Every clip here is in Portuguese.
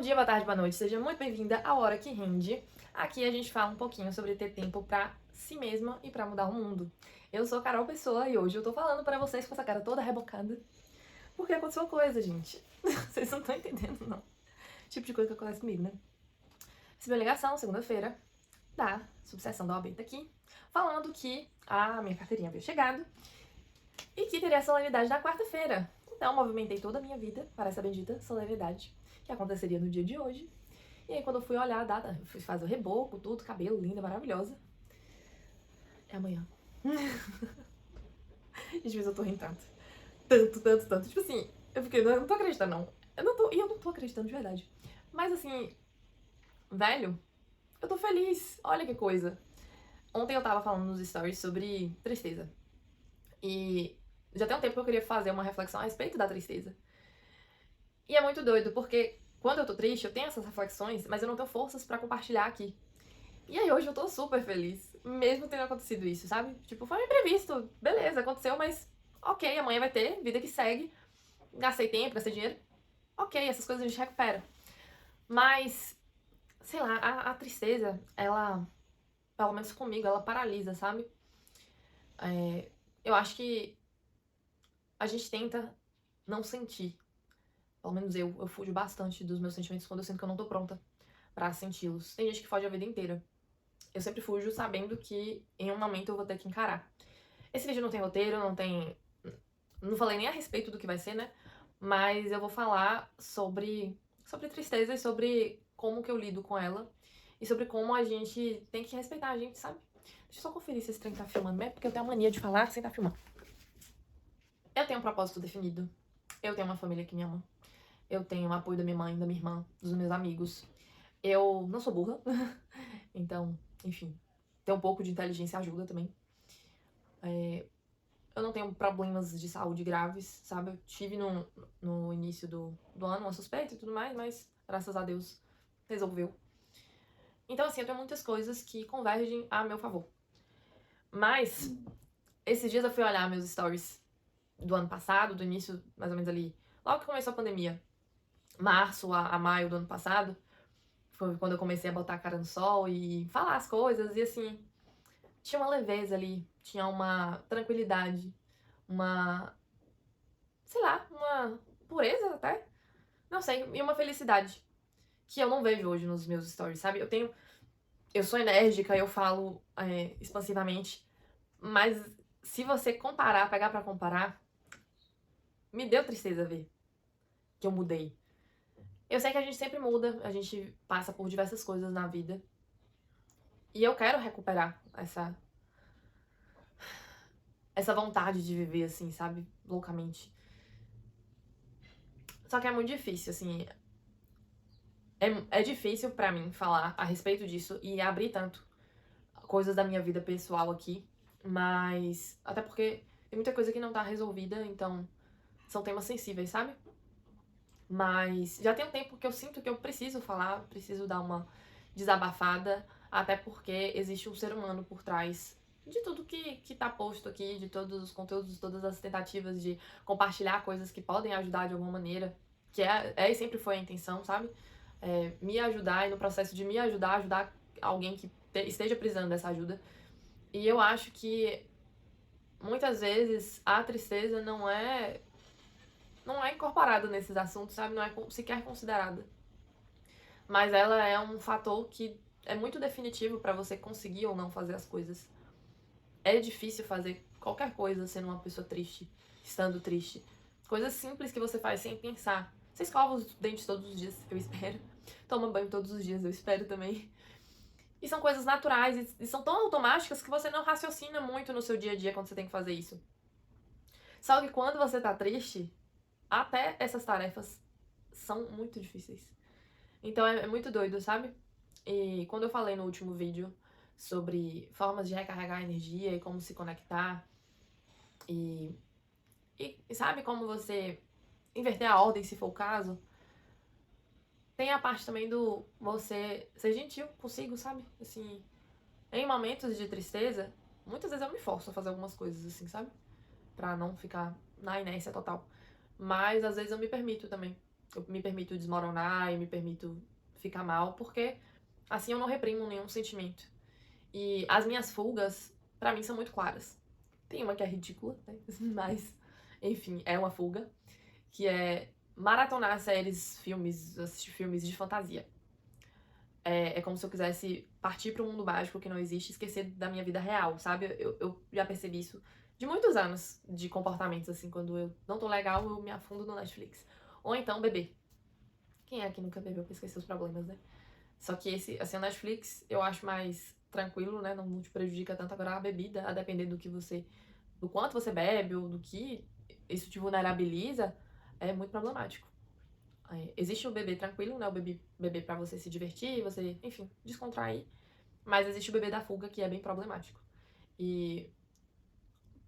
Bom dia, boa tarde, boa noite. Seja muito bem-vinda à Hora que Rende. Aqui a gente fala um pouquinho sobre ter tempo pra si mesma e pra mudar o mundo. Eu sou Carol Pessoa e hoje eu tô falando pra vocês com essa cara toda rebocada. Porque aconteceu uma coisa, gente. Vocês não estão entendendo, não. Tipo de coisa que acontece comigo, né? Recebi uma ligação, segunda-feira, da subseção da OAB tá aqui, falando que a minha carteirinha havia chegado e que teria a solenidade na quarta-feira. Então, movimentei toda a minha vida para essa bendita solenidade que aconteceria no dia de hoje. E aí, quando eu fui olhar a data, eu fui fazer o reboco, tudo, cabelo, linda, maravilhosa. É amanhã. Gente, mas eu tô rindo tanto. Tanto, tanto, tanto. Tipo assim, eu fiquei, eu não tô acreditando, não. Eu não tô acreditando de verdade. Mas assim, velho, eu tô feliz. Olha que coisa. Ontem eu tava falando nos stories sobre tristeza. E já tem um tempo que eu queria fazer uma reflexão a respeito da tristeza. E é muito doido, porque quando eu tô triste, eu tenho essas reflexões, mas eu não tenho forças pra compartilhar aqui. E aí hoje eu tô super feliz, mesmo tendo acontecido isso, sabe? Tipo, foi um imprevisto, beleza, aconteceu, mas ok, amanhã vai ter, vida que segue. Gastei tempo, gastei dinheiro, ok, essas coisas a gente recupera. Mas, sei lá, a tristeza, ela, pelo menos comigo, ela paralisa, sabe? Eu acho que a gente tenta não sentir. Pelo menos eu fujo bastante dos meus sentimentos quando eu sinto que eu não tô pronta pra senti-los. Tem gente que foge a vida inteira. Eu sempre fujo sabendo que em um momento eu vou ter que encarar. Esse vídeo não tem roteiro, não tem. Não falei nem a respeito do que vai ser, né? Mas eu vou falar sobre tristeza e sobre como que eu lido com ela. E sobre como a gente tem que respeitar a gente, sabe? Deixa eu só conferir se esse trem tá filmando, né? Porque eu tenho a mania de falar sem tá filmando. Eu tenho um propósito definido. Eu tenho uma família que me ama. Eu tenho o apoio da minha mãe, da minha irmã, dos meus amigos. Eu não sou burra. Então, enfim. Ter um pouco de inteligência ajuda também. Eu não tenho problemas de saúde graves, sabe? Eu tive no início do ano uma suspeita e tudo mais, mas graças a Deus resolveu. Então, assim, eu tenho muitas coisas que convergem a meu favor. Mas, esses dias eu fui olhar meus stories do ano passado, do início, mais ou menos ali, logo que começou a pandemia, março a maio do ano passado, foi quando eu comecei a botar a cara no sol e falar as coisas, e assim, tinha uma leveza ali, tinha uma tranquilidade, uma, sei lá, uma pureza até, não sei, e uma felicidade que eu não vejo hoje nos meus stories, sabe? Eu sou enérgica, eu falo expansivamente, mas se você comparar, pegar pra comparar, me deu tristeza ver que eu mudei. Eu sei que a gente sempre muda, a gente passa por diversas coisas na vida, e eu quero recuperar essa vontade de viver assim, sabe? Loucamente. Só que é muito difícil, assim, é difícil pra mim falar a respeito disso e abrir tanto coisas da minha vida pessoal aqui, mas até porque tem muita coisa que não tá resolvida, então são temas sensíveis, sabe? Mas já tem um tempo que eu sinto que eu preciso falar, preciso dar uma desabafada, até porque existe um ser humano por trás de tudo que tá posto aqui, de todos os conteúdos, todas as tentativas de compartilhar coisas que podem ajudar de alguma maneira, que é e sempre foi a intenção, sabe? Me ajudar e no processo de me ajudar, ajudar alguém que esteja precisando dessa ajuda. E eu acho que muitas vezes a tristeza não é incorporada nesses assuntos, sabe? Não é sequer considerada. Mas ela é um fator que é muito definitivo pra você conseguir ou não fazer as coisas. É difícil fazer qualquer coisa sendo uma pessoa triste, estando triste. Coisas simples que você faz sem pensar. Você escova os dentes todos os dias, eu espero. Toma banho todos os dias, eu espero também. E são coisas naturais e são tão automáticas que você não raciocina muito no seu dia a dia quando você tem que fazer isso. Só que quando você tá triste, até essas tarefas são muito difíceis. Então é muito doido, sabe? E quando eu falei no último vídeo sobre formas de recarregar a energia e como se conectar e, e sabe como você inverter a ordem se for o caso, tem a parte também do você ser gentil consigo, sabe? Assim, em momentos de tristeza, muitas vezes eu me forço a fazer algumas coisas assim, sabe? Pra não ficar na inércia total. Mas às vezes eu me permito também. eu me permito desmoronar, eu me permito ficar mal, porque assim eu não reprimo nenhum sentimento. E as minhas fugas, pra mim, são muito claras. Tem uma que é ridícula, né? Mas, enfim, é uma fuga, que é maratonar séries, filmes, assistir filmes de fantasia. É como se eu quisesse partir para um mundo mágico que não existe e esquecer da minha vida real, sabe? Eu já percebi isso de muitos anos de comportamentos, assim, quando eu não tô legal, eu me afundo no Netflix. Ou então beber. Quem é que nunca bebeu pra esquecer os problemas, né? Só que esse, assim, o Netflix eu acho mais tranquilo, né? Não te prejudica tanto. Agora a bebida, a depender do que você, do quanto você bebe ou do que isso te vulnerabiliza, é muito problemático. Existe o bebê tranquilo, né? O bebê pra você se divertir, você, enfim, descontrair. Mas existe o bebê da fuga, que é bem problemático. E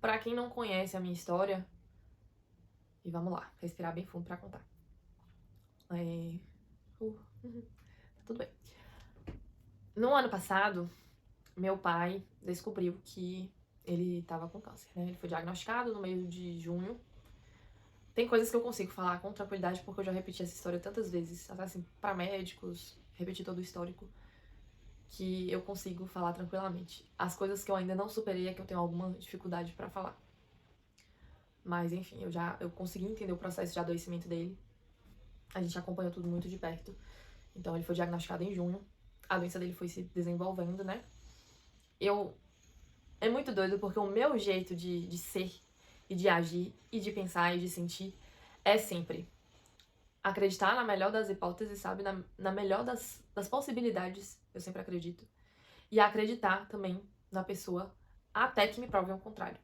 pra quem não conhece a minha história, e vamos lá, respirar bem fundo pra contar. Tá tudo bem. No ano passado, meu pai descobriu que ele tava com câncer, né? Ele foi diagnosticado no mês de junho. Tem coisas que eu consigo falar com tranquilidade porque eu já repeti essa história tantas vezes, até assim, pra médicos, repeti todo o histórico, que eu consigo falar tranquilamente. As coisas que eu ainda não superei é que eu tenho alguma dificuldade pra falar. Mas enfim, eu consegui entender o processo de adoecimento dele. A gente acompanhou tudo muito de perto. Então ele foi diagnosticado em junho. A doença dele foi se desenvolvendo, né? É muito doido porque o meu jeito de ser e de agir e de pensar e de sentir é sempre acreditar na melhor das hipóteses, sabe? Na melhor das possibilidades, eu sempre acredito. E acreditar também na pessoa até que me provem o contrário.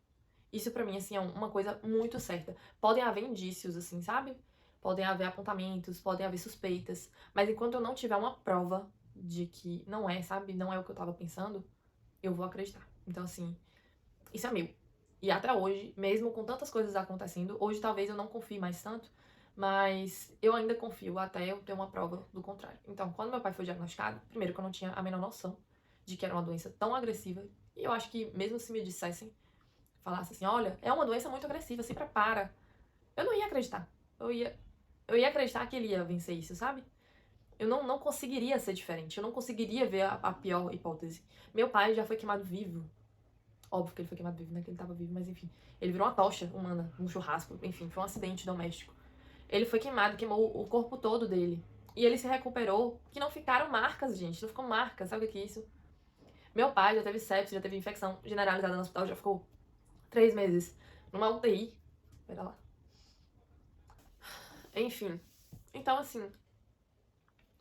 Isso pra mim, assim, é uma coisa muito certa. Podem haver indícios, assim, sabe? Podem haver apontamentos, podem haver suspeitas. Mas enquanto eu não tiver uma prova de que não é, sabe? Não é o que eu tava pensando, eu vou acreditar. Então, assim, isso é meu. E até hoje, mesmo com tantas coisas acontecendo, hoje talvez eu não confie mais tanto, mas eu ainda confio até eu ter uma prova do contrário. Então, quando meu pai foi diagnosticado, primeiro que eu não tinha a menor noção de que era uma doença tão agressiva, e eu acho que mesmo se me dissessem, falassem assim, olha, é uma doença muito agressiva, se prepara, eu não ia acreditar. Eu ia acreditar que ele ia vencer isso, sabe? Eu não conseguiria ser diferente, eu não conseguiria ver a pior hipótese. Meu pai já foi queimado vivo. Óbvio que ele foi queimado vivo, né? Que ele tava vivo, mas enfim. Ele virou uma tocha humana num churrasco. Enfim, foi um acidente doméstico. Ele foi queimado, queimou o corpo todo dele. E ele se recuperou, que não ficaram marcas, gente. Não ficou marcas, sabe o que é isso? Meu pai já teve sepsis, já teve infecção generalizada no hospital, já ficou 3 meses numa UTI. Pera lá. Enfim. Então, assim,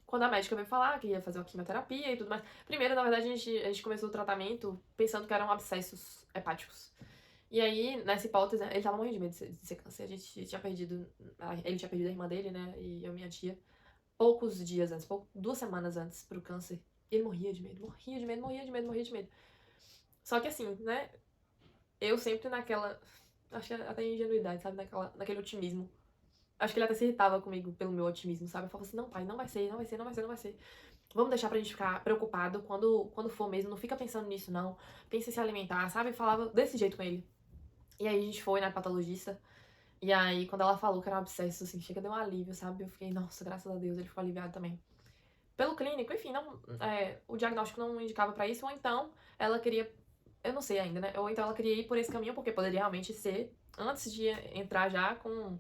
quando a médica veio falar que ia fazer uma quimioterapia e tudo mais. Primeiro, na verdade, a gente começou o tratamento pensando que eram abscessos hepáticos. E aí, nessa hipótese, ele tava morrendo de medo de ser câncer. A gente tinha perdido. Ele tinha perdido a irmã dele, né? E eu, minha tia, poucos dias antes, 2 semanas antes pro câncer. E ele morria de medo, morria de medo, morria de medo, morria de medo. Só que assim, né? Eu sempre naquela. Acho que até ingenuidade, sabe? Naquele otimismo. Acho que ele até se irritava comigo pelo meu otimismo, sabe? Eu falava assim: não, pai, não vai ser, não vai ser, não vai ser, não vai ser. Vamos deixar pra gente ficar preocupado quando for mesmo. Não fica pensando nisso, não. Pensa em se alimentar, sabe? Eu falava desse jeito com ele. E aí a gente foi na patologista. E aí, quando ela falou que era um abscesso, assim, chega, deu um alívio, sabe? Eu fiquei, nossa, graças a Deus, ele ficou aliviado também. Pelo clínico, enfim, não, o diagnóstico não indicava pra isso, ou então ela queria, eu não sei ainda, né? Ou então ela queria ir por esse caminho, porque poderia realmente ser, antes de entrar já com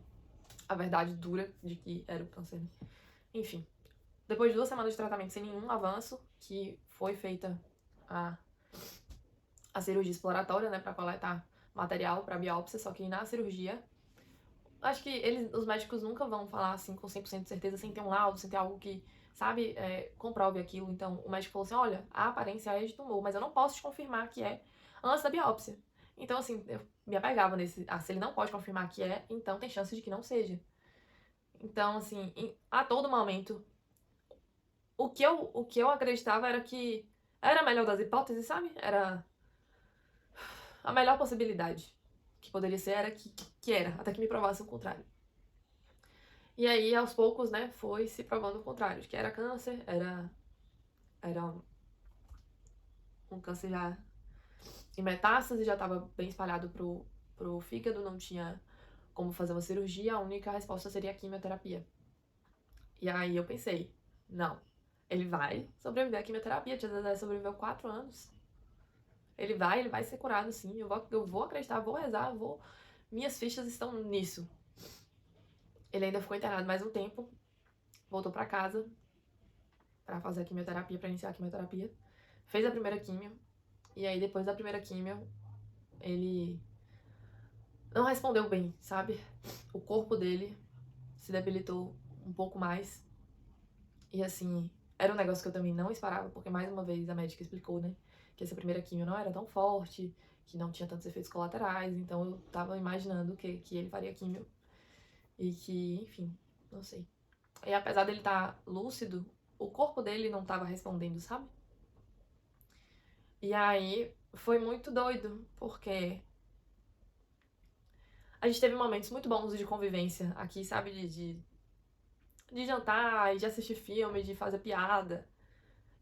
a verdade dura de que era o câncer. Enfim, depois de 2 semanas de tratamento sem nenhum avanço, que foi feita a, a cirurgia exploratória, né, pra coletar material pra biópsia, só que na cirurgia acho que os médicos nunca vão falar assim com 100% de certeza, sem ter um laudo, sem ter algo que, sabe, comprove aquilo. Então, o médico falou assim, olha, a aparência é de tumor, mas eu não posso te confirmar que é antes da biópsia. Então, assim, eu me apegava nesse, se ele não pode confirmar que é, então tem chance de que não seja. Então, assim, a todo momento, o que eu acreditava era que era a melhor das hipóteses, sabe? Era a melhor possibilidade que poderia ser, era que era, até que me provasse o contrário. E aí, aos poucos, né, foi se provando o contrário, de que era câncer, era um câncer já em metástase, já estava bem espalhado pro fígado, não tinha como fazer uma cirurgia, a única resposta seria a quimioterapia. E aí eu pensei, não, ele vai sobreviver à quimioterapia. Tia Zezé sobreviveu 4 anos. Ele vai ser curado sim. Eu vou acreditar, vou rezar, vou. Minhas fichas estão nisso. Ele ainda ficou internado mais um tempo. Voltou pra casa pra fazer a quimioterapia, pra iniciar a quimioterapia. Fez a primeira quimio. E aí, depois da primeira quimio, ele não respondeu bem, sabe? O corpo dele se debilitou um pouco mais. E assim, era um negócio que eu também não esperava, porque mais uma vez a médica explicou, né? Que essa primeira quimio não era tão forte, que não tinha tantos efeitos colaterais. Então eu tava imaginando que ele faria quimio. E que, enfim, não sei. E apesar dele estar lúcido, o corpo dele não tava respondendo, sabe? E aí foi muito doido, porque a gente teve momentos muito bons de convivência aqui, sabe? De jantar, e de assistir filme, de fazer piada.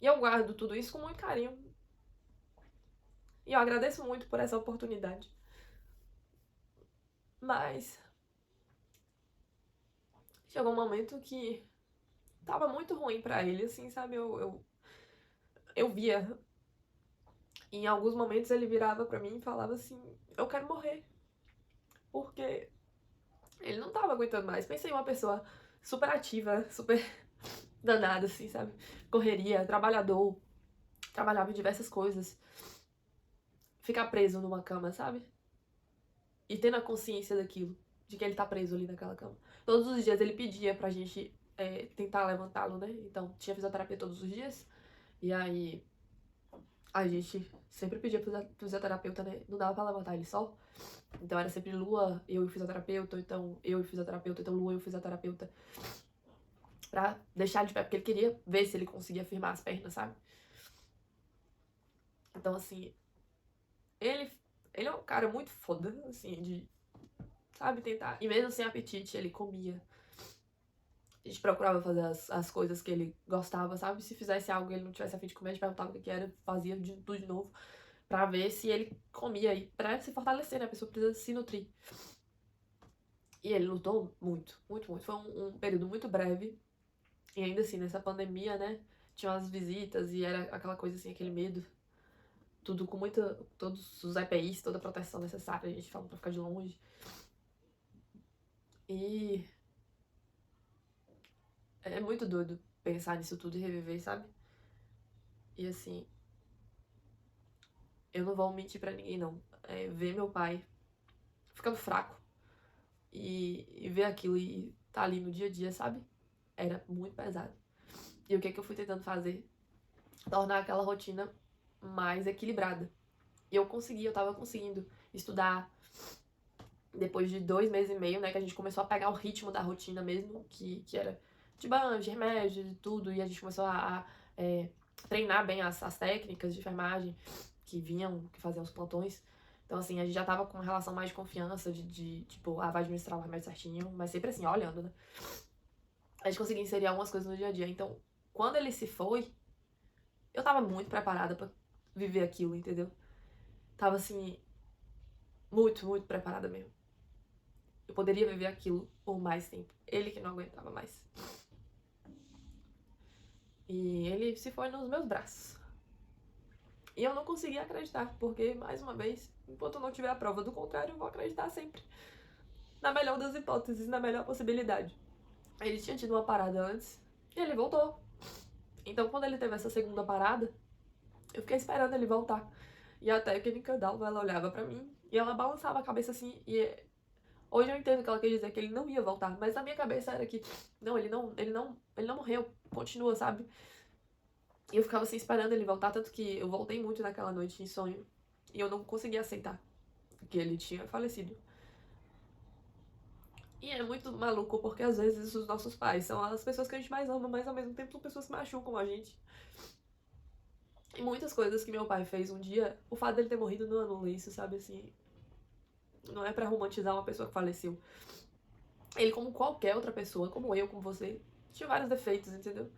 E eu guardo tudo isso com muito carinho. E eu agradeço muito por essa oportunidade. Mas chegou um momento que tava muito ruim pra ele, assim, sabe? Eu via. Em alguns momentos ele virava pra mim e falava assim: eu quero morrer. Porque ele não tava aguentando mais. Pensei em uma pessoa super ativa, super danada, assim, sabe? Correria, trabalhador, trabalhava em diversas coisas. Ficar preso numa cama, sabe? E tendo a consciência daquilo, de que ele tá preso ali naquela cama. Todos os dias ele pedia pra gente tentar levantá-lo, né? Então tinha fisioterapia todos os dias. E aí a gente sempre pedia pro fisioterapeuta, né? Não dava pra levantar ele só. Então era sempre Lua, eu e o fisioterapeuta, ou então eu e o fisioterapeuta, então Lua e o fisioterapeuta. Pra deixar ele de pé, porque ele queria ver se ele conseguia firmar as pernas, sabe? Então, assim, ele, ele é um cara muito foda, assim, de, sabe, tentar. E mesmo sem apetite, ele comia. A gente procurava fazer as coisas que ele gostava, sabe? Se fizesse algo que ele não tivesse a fim de comer, a gente perguntava o que era, fazia tudo de novo, pra ver se ele comia e pra se fortalecer, né? A pessoa precisa se nutrir. E ele lutou muito, muito, muito. Foi um período muito breve. E ainda assim, nessa pandemia, né? Tinha umas visitas e era aquela coisa assim, aquele medo. Tudo com muita. Todos os EPIs, toda a proteção necessária, a gente fala pra ficar de longe. E é muito doido pensar nisso tudo e reviver, sabe? E assim, eu não vou mentir pra ninguém, não. Ver meu pai ficando fraco e ver aquilo e tá ali no dia a dia, sabe? Era muito pesado. E o que é que eu fui tentando fazer? Tornar aquela rotina mais equilibrada. E eu tava conseguindo estudar depois de 2 meses e meio, né? Que a gente começou a pegar o ritmo da rotina mesmo, que era de banho, de remédio, de tudo. E a gente começou a treinar bem as técnicas de enfermagem que faziam os plantões. Então, assim, a gente já tava com uma relação mais de confiança, tipo, vai administrar o remédio certinho, mas sempre assim, ó, olhando, né? A gente conseguia inserir algumas coisas no dia a dia. Então, quando ele se foi, eu tava muito preparada pra viver aquilo, entendeu? Tava, assim, muito, muito preparada mesmo. Eu poderia viver aquilo por mais tempo. Ele que não aguentava mais. E ele se foi nos meus braços. E eu não conseguia acreditar, porque, mais uma vez, enquanto eu não tiver a prova do contrário, eu vou acreditar sempre. Na melhor das hipóteses, na melhor possibilidade. Ele tinha tido uma parada antes e ele voltou. Então, quando ele teve essa segunda parada, eu fiquei esperando ele voltar. E até que Nicole, ela olhava pra mim e ela balançava a cabeça assim. E hoje eu entendo que ela quer dizer que ele não ia voltar, mas na minha cabeça era que não, ele não morreu, continua, sabe? E eu ficava assim esperando ele voltar, tanto que eu voltei muito naquela noite em sonho e eu não conseguia aceitar que ele tinha falecido. E é muito maluco porque às vezes os nossos pais são as pessoas que a gente mais ama, mas ao mesmo tempo são pessoas que machucam a gente. E muitas coisas que meu pai fez um dia, o fato dele ter morrido não anula isso, sabe assim? Não é pra romantizar uma pessoa que faleceu. Ele, como qualquer outra pessoa, como eu, como você, tinha vários defeitos, entendeu?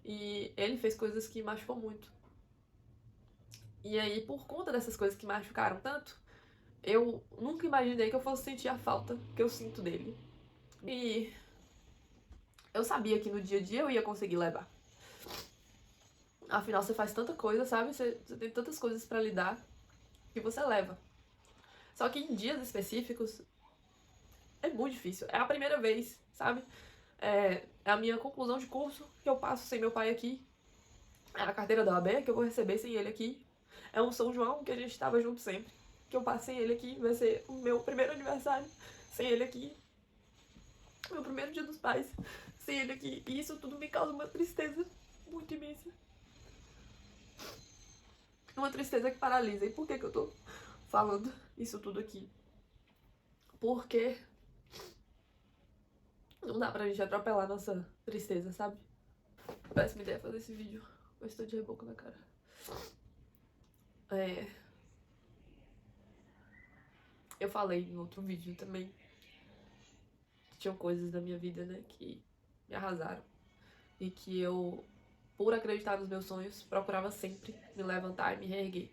E ele fez coisas que machucou muito. E aí, por conta dessas coisas que machucaram tanto, eu nunca imaginei que eu fosse sentir a falta que eu sinto dele. E eu sabia que no dia a dia eu ia conseguir levar. Afinal, você faz tanta coisa, sabe? Você tem tantas coisas pra lidar que você leva. Só que em dias específicos é muito difícil. É a primeira vez, sabe? É a minha conclusão de curso que eu passo sem meu pai aqui. É a carteira da OAB que eu vou receber sem ele aqui. É um São João que a gente tava junto sempre. Que eu passo sem ele aqui. Vai ser o meu primeiro aniversário sem ele aqui. Meu primeiro dia dos pais sem ele aqui. E isso tudo me causa uma tristeza muito imensa. Uma tristeza que paralisa. E por que eu tô falando isso tudo aqui? Porque não dá pra gente atropelar nossa tristeza, sabe? Péssima ideia fazer esse vídeo. Eu estou de reboco na cara. Eu falei em outro vídeo também que tinham coisas da minha vida, né, que me arrasaram. E que eu, por acreditar nos meus sonhos, procurava sempre me levantar e me reerguer.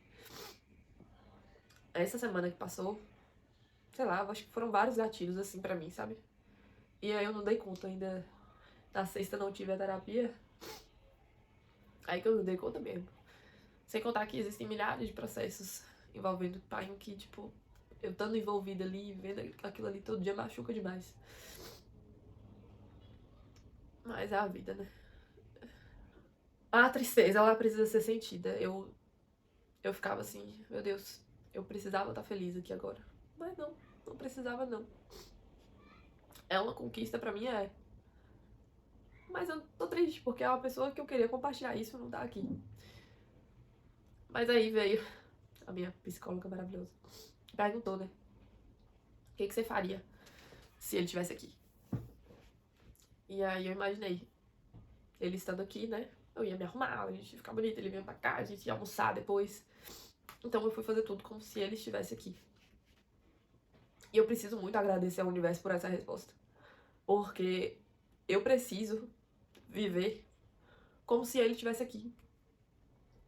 Essa semana que passou, sei lá, acho que foram vários gatilhos assim pra mim, sabe? E aí eu não dei conta ainda. Na sexta não tive a terapia. Aí que eu não dei conta mesmo. Sem contar que existem milhares de processos envolvendo o pai que, tipo, eu estando envolvida ali, vendo aquilo ali todo dia machuca demais. Mas é a vida, né? A tristeza, ela precisa ser sentida. Eu ficava assim, meu Deus, eu precisava estar feliz aqui agora. Mas não precisava não. É uma conquista pra mim, é. Mas eu tô triste, porque é uma pessoa que eu queria compartilhar isso não tá aqui. Mas aí veio a minha psicóloga maravilhosa. Perguntou, né? O que você faria se ele estivesse aqui? E aí eu imaginei ele estando aqui, né? Eu ia me arrumar, a gente ia ficar bonita, ele vinha pra cá, a gente ia almoçar depois. Então eu fui fazer tudo como se ele estivesse aqui. E eu preciso muito agradecer ao universo por essa resposta. Porque eu preciso viver como se ele estivesse aqui.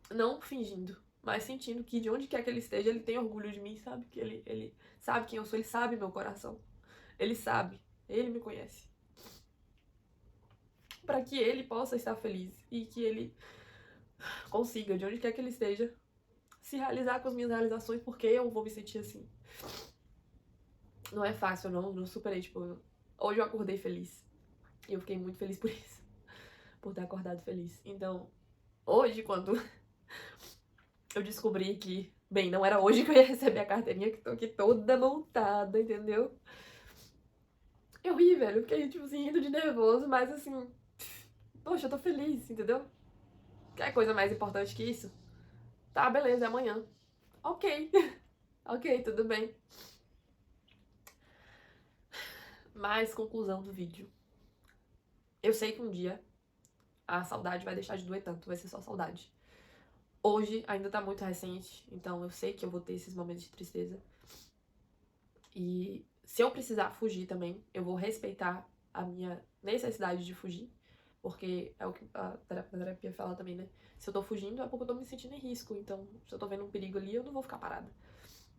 Não fingindo, mas sentindo que de onde quer que ele esteja, ele tem orgulho de mim, sabe? Que ele sabe quem eu sou, ele sabe meu coração. Ele sabe, ele me conhece. Pra que ele possa estar feliz e que ele consiga, de onde quer que ele esteja, se realizar com as minhas realizações, porque eu vou me sentir assim. Não é fácil, não superei, tipo, hoje eu acordei feliz. E eu fiquei muito feliz por isso. Por ter acordado feliz. Então, hoje, quando eu descobri que, bem, não era hoje que eu ia receber a carteirinha, que tô aqui toda montada, entendeu? Eu ri, velho, eu fiquei, tipo assim, rindo de nervoso, mas assim, poxa, eu tô feliz, entendeu? Quer coisa mais importante que isso? Tá, beleza, é amanhã. Ok, ok, tudo bem. Mas, conclusão do vídeo. Eu sei que um dia a saudade vai deixar de doer tanto, vai ser só saudade. Hoje ainda tá muito recente, então eu sei que eu vou ter esses momentos de tristeza. E se eu precisar fugir também, eu vou respeitar a minha necessidade de fugir. Porque é o que a terapia fala também, né? Se eu tô fugindo é porque eu tô me sentindo em risco. Então, se eu tô vendo um perigo ali, eu não vou ficar parada.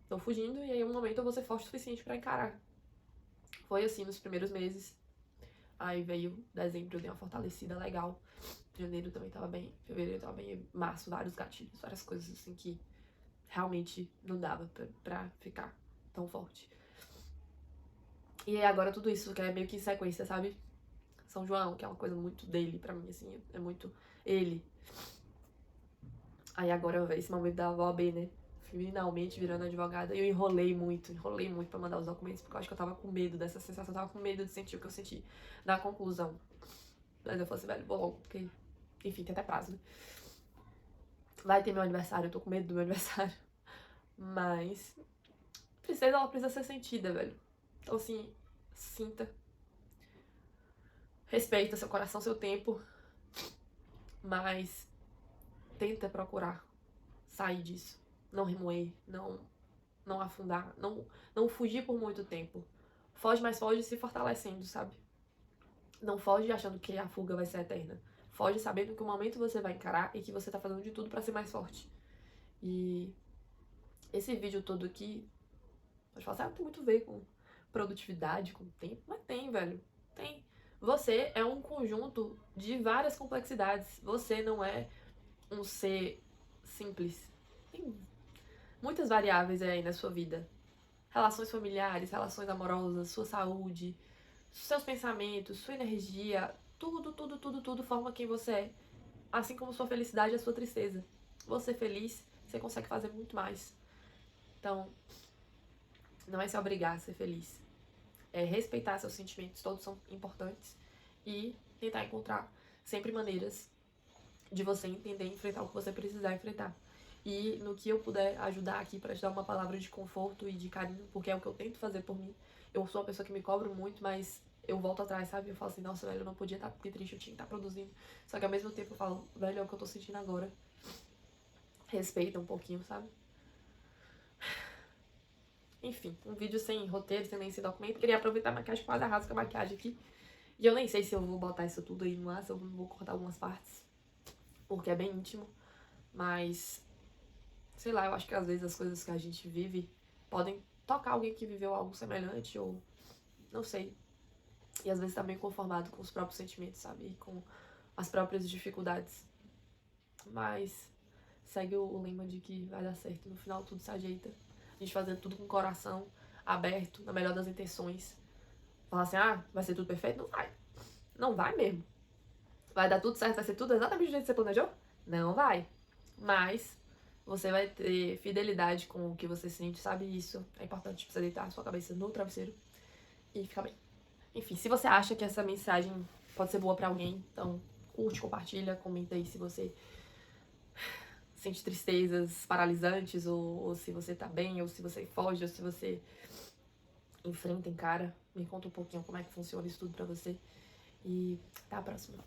Tô fugindo e aí em um momento eu vou ser forte o suficiente pra encarar. Foi assim nos primeiros meses. Aí veio dezembro, eu dei uma fortalecida legal. Janeiro também tava bem, fevereiro tava bem, março, vários gatilhos, várias coisas assim que realmente não dava pra ficar tão forte. E aí agora tudo isso que é meio que em sequência, sabe? São João, que é uma coisa muito dele pra mim, assim, é muito ele. Aí agora esse momento da OAB, né? Finalmente virando advogada. E eu enrolei muito pra mandar os documentos, porque eu acho que eu tava com medo dessa sensação, eu tava com medo de sentir o que eu senti na conclusão. Mas eu falei assim, velho, vou logo, porque, enfim, tem até prazo, né? Vai ter meu aniversário, eu tô com medo do meu aniversário. Mas ela precisa ser sentida, velho. Então, assim, sinta. Respeita seu coração, seu tempo. Mas tenta procurar sair disso. Não remoer, não afundar, não fugir por muito tempo. Foge, mas foge se fortalecendo, sabe? Não foge achando que a fuga vai ser eterna. Foge sabendo que um momento você vai encarar e que você tá fazendo de tudo pra ser mais forte. E esse vídeo todo aqui, pode falar assim, não tem muito a ver com produtividade, com tempo, mas tem, velho. Tem. Você é um conjunto de várias complexidades. Você não é um ser simples. Tem muitas variáveis aí na sua vida. Relações familiares, relações amorosas, sua saúde, seus pensamentos, sua energia, tudo forma quem você é. Assim como sua felicidade e a sua tristeza. Você feliz, você consegue fazer muito mais. Então, não é se obrigar a ser feliz. É respeitar seus sentimentos, todos são importantes. E tentar encontrar sempre maneiras de você entender e enfrentar o que você precisar enfrentar. E no que eu puder ajudar aqui para te dar uma palavra de conforto e de carinho, porque é o que eu tento fazer por mim. Eu sou uma pessoa que me cobro muito, mas eu volto atrás, sabe? Eu falo assim, nossa, velho, eu não podia estar triste, eu tinha que estar produzindo. Só que ao mesmo tempo eu falo, velho, é o que eu tô sentindo agora. Respeita um pouquinho, sabe? Enfim, um vídeo sem roteiro, sem nem esse documento. Queria aproveitar a maquiagem, quase arraso com a maquiagem aqui. E eu nem sei se eu vou botar isso tudo aí no ar, se eu vou cortar algumas partes, porque é bem íntimo. Mas, sei lá, eu acho que às vezes as coisas que a gente vive podem tocar alguém que viveu algo semelhante, ou não sei. E às vezes tá bem conformado com os próprios sentimentos, sabe? E com as próprias dificuldades. Mas segue o lema de que vai dar certo. No final tudo se ajeita. A gente fazendo tudo com o coração aberto, na melhor das intenções. Falar assim, ah, vai ser tudo perfeito? Não vai. Não vai mesmo. Vai dar tudo certo, vai ser tudo exatamente do jeito que você planejou? Não vai. Mas você vai ter fidelidade com o que você sente, sabe? Isso é importante pra você deitar a sua cabeça no travesseiro e ficar bem. Enfim, se você acha que essa mensagem pode ser boa pra alguém, então curte, compartilha, comenta aí se você sente tristezas paralisantes, ou se você tá bem, ou se você foge, ou se você enfrenta, encara. Me conta um pouquinho como é que funciona isso tudo pra você. E até a próxima.